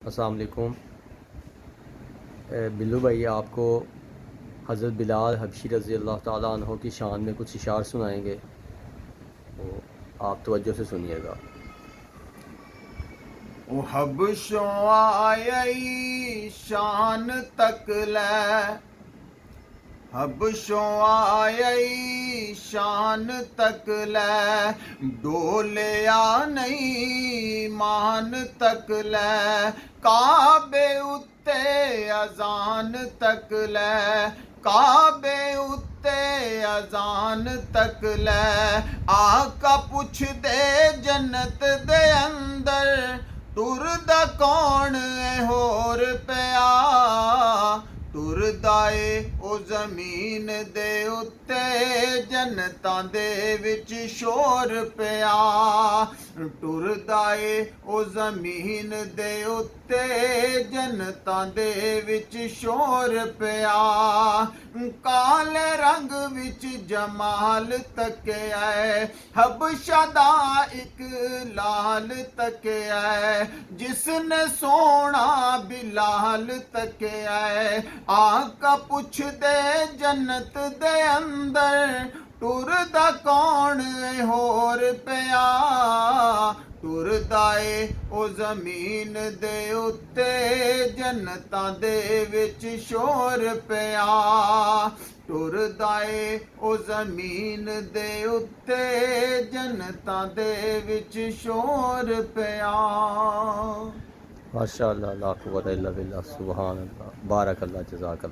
अस्सलाम वालेकुम। बिल्लू भाई आपको हज़रत बिलाल हबशी रज़ी अल्लाह ताला अन्हो की शान में कुछ इशार सुनाएंगे, तो आप तवज्जो से सुनिएगा। ओ हबशों आई शान तक लै, हबशों आई शान तक लै, डोलिया नहीं मान तक लै, काबे उत्ते अजान तक लै, काबे उत्ते अजान तक लै, आका पुछ दे जन्नत दे अंदर तुरदा कौन है होर पिया, तुरदा ਏ ਉਹ ਜ਼ਮੀਨ ਦੇ ਉੱਤੇ ਜੰਨਤਾਂ ਦੇ ਵਿੱਚ ਸ਼ੋਰ ਪਿਆ, ਟੁਰਦਾ ਏ ਉਹ ਜ਼ਮੀਨ ਦੇ ਉੱਤੇ ਜੰਨਤਾਂ ਦੇ ਵਿੱਚ ਸ਼ੋਰ ਪਿਆ, ਕਾਲੇ ਰੰਗ ਵਿੱਚ ਜਮਾਲ ਤੱਕਿਆ, ਹਬਸ਼ਾ ਦਾ ਇੱਕ ਲਾਲ ਤੱਕਿਆ, ਜਿਸ ਨੇ ਸੋਹਣਾ ਬਿਲਾਲ ਤੱਕਿਆ, आका पुछ दे जन्नत दे अंदर टुरदा कौन है होर पिया, टुरदा ਏ ਉਹ ਜ਼ਮੀਨ ਦੇ ਉੱਤੇ ਜੰਨਤਾਂ ਦੇ ਵਿੱਚ ਸ਼ੋਰ ਪਿਆ, ਟੁਰਦਾ ਏ ਉਹ ਜ਼ਮੀਨ ਦੇ ਉੱਤੇ ਜੰਨਤਾਂ ਦੇ ਵਿੱਚ ਸ਼ੋਰ ਪਿਆ। माशाअल्लाह, ला कुव्वता इल्ला बिल्लाह, सुभान अल्लाह, बारक अल्लाह, जज़ाक अल्लाह।